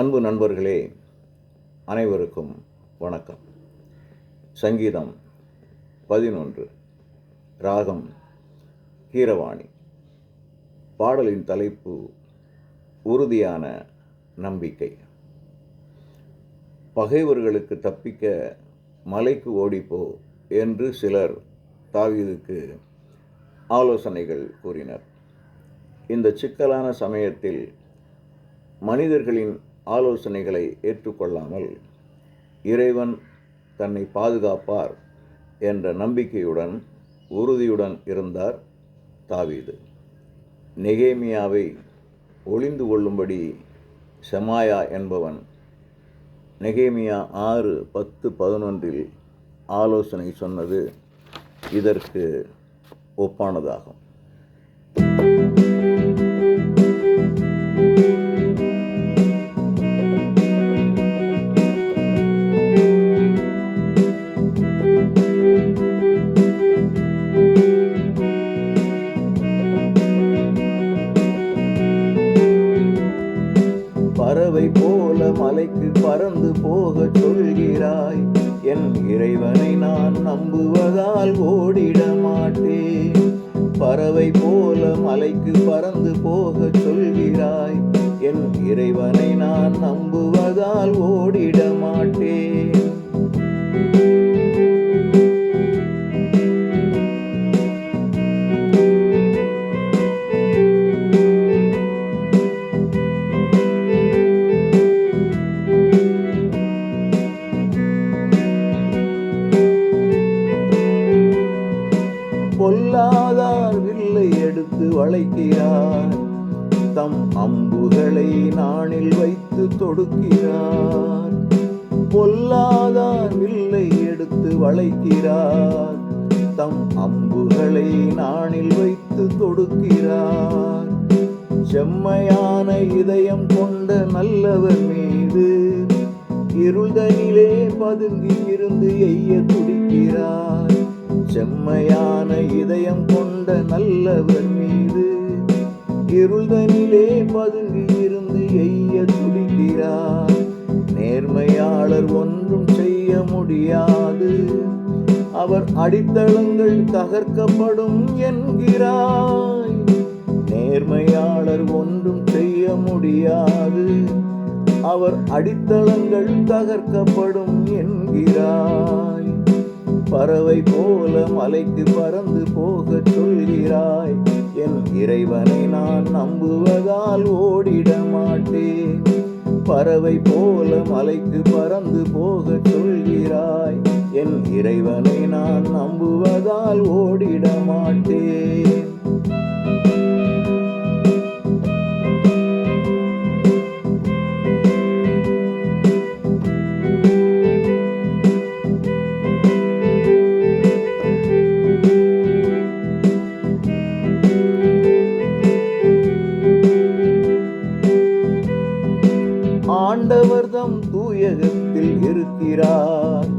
அன்பு நண்பர்களே, அனைவருக்கும் வணக்கம். சங்கீதம் 11, ராகம் கீரவாணி. பாடலின் தலைப்பு உறுதியான நம்பிக்கை. பகைவர்களுக்கு தப்பிக்க மலைக்கு ஓடிப்போ என்று சிலர் தாவீதுக்கு ஆலோசனைகள் கூறினர். இந்த சிக்கலான சமயத்தில் மனிதர்களின் ஆலோசனைகளை ஏற்றுக்கொள்ளாமல் இறைவன் தன்னை பாதுகாப்பார் என்ற நம்பிக்கையுடன் உறுதியுடன் இருந்தார் தாவீது. நெகேமியாவை ஒளிந்து கொள்ளும்படி செமாயா என்பவன் நெகேமியா 6:10-11 ஆலோசனை சொன்னது இதற்கு ஒப்பானதாகும். பறவை போல மலைக்கு பறந்து போகச் சொல்கிறாய், என் இறைவனை நான் நம்புவதால் ஓடிட மாட்டேன். பறவை போல மலைக்கு பறந்து போகச் சொல்கிறாய், என் இறைவனை நான் நம்புவதால் ஓடிட மாட்டேன். பொல்லாதார் வில்லை எடுத்து வளைக்கிறார், தம் அம்புகளை நாணில் வைத்து தொடுக்கிறார். பொல்லாதார் வில்லை எடுத்து வளைக்கிறார், தம் அம்புகளை நாணில் வைத்து தொடுக்கிறார். செம்மையான இதயம் கொண்ட நல்லவர் மீது இருள்தனிலே பதுங்கி இருந்து எய்ய துடிக்கிறார். செம்மையான இதயம் கொண்ட நல்லவர் மீது இருள்தனிலே பதுங்கி இருந்து எய்ய துடிக்கிறார். நேர்மையாளர் ஒன்றும் செய்ய முடியாது, அவர் அடித்தளங்கள் தகர்க்கப்படும் என்கிறாய். நேர்மையாளர் ஒன்றும் செய்ய முடியாது, அவர் அடித்தளங்கள் தகர்க்கப்படும் என்கிறாய். பறவை போல மலைக்கு பறந்து போகச் சொல்கிறாய், என் இறைவனை நான் நம்புவதால் ஓடிட மாட்டேன். பறவை போல மலைக்கு பறந்து போகச் சொல்கிறாய், என் இறைவனை நான் நம்புவதால் ஓடிட மாட்டேன். ஆண்டவர் தம் தூயகத்தில் இருக்கிறார்,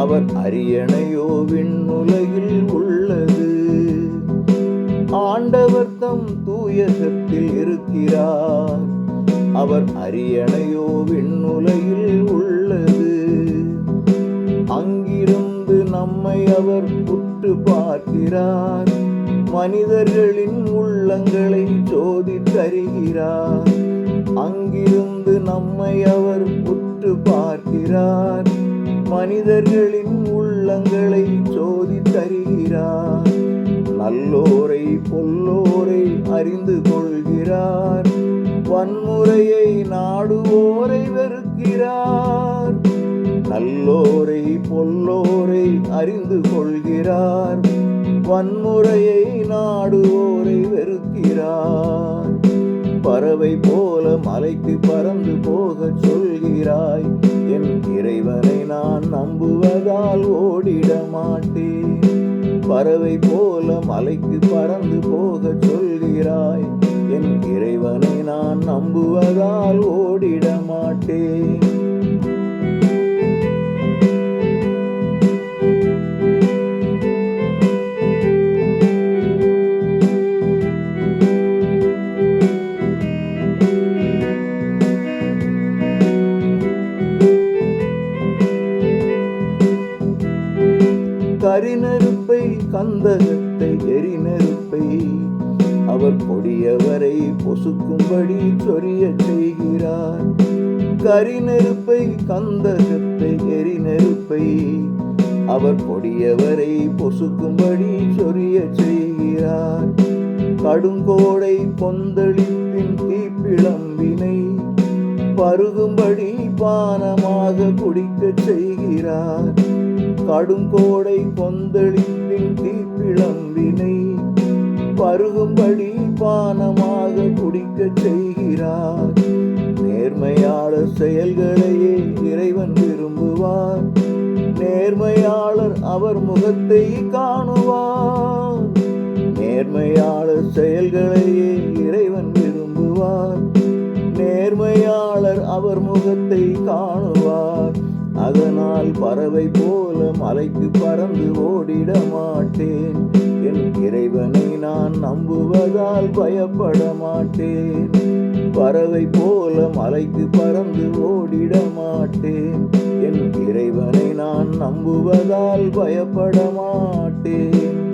அவர் அரியணையோ விண்ணுலகில் உள்ளது. ஆண்டவர் தம் தூயகத்தில் இருக்கிறார், அவர் அரியணையோ விண்ணுலகில் உள்ளது. அங்கிருந்து நம்மை அவர் உற்று பார்க்கிறார், மனிதர்களின் உள்ளங்களை சோதித்தறிகிறார். அங்கிருந்து நம்மை அவர் உற்று பார்க்கிறார், மனிதர்களின் உள்ளங்களை சோதித்தறிகிறார். நல்லோரை பொல்லோரை அறிந்து கொள்கிறார், வன்முறையை நாடுவோரை வெறுக்கிறார். நல்லோரை பொல்லோரை அறிந்து கொள்கிறார், வன்முறையை நாடுவோரை வெறுக்கிறார். பறவை போல மலைக்கு பறந்து போகச் சொல்கிறாய், என் இறைவனை நான் நம்புவதால் ஓடிட மாட்டேன். பறவை போல மலைக்கு பறந்து போகச் சொல்கிறாய், என் இறைவனை நான் நம்புவதால் ஓடிட மாட்டேன். கந்தகத்தை எரிநெருப்பை அவர் கொடியவரை பொசுக்கும்படி சொரிய செய்கிறார். கரிநெருப்பை கந்தகத்தை எரிநெருப்பை அவர் கொடியவரை பொசுக்கும்படி சொரிய செய்கிறார். கடுங்கோடை கொந்தளிப்பின் தீப்பிழம்பினை பருகும்படி பானமாக குடிக்கச் செய்கிறார். கடுங்கோடை கொந்தளிப்பின் தீப்பிழம்பினை பருகும்படி பானமாக குடிக்கச் செய்கிறார். நேர்மையாளர் செயல்களையே இறைவன் விரும்புவார். நேர்மையாளர் அவர் முகத்தை காணுவார். நேர்மையாளர் செயல்களையே இறைவன் விரும்புவார். நேர்மையாளர் அவர் முகத்தை காணுவார். அதனால் பறவை போல மலைக்கு பறந்து ஓடிட மாட்டேன். என் இறைவனை நான் நம்புவதால் பயப்பட மாட்டேன். பறவை போல மலைக்கு பறந்து ஓடிட மாட்டேன். என் இறைவனை நான் நம்புவதால் பயப்பட மாட்டேன்.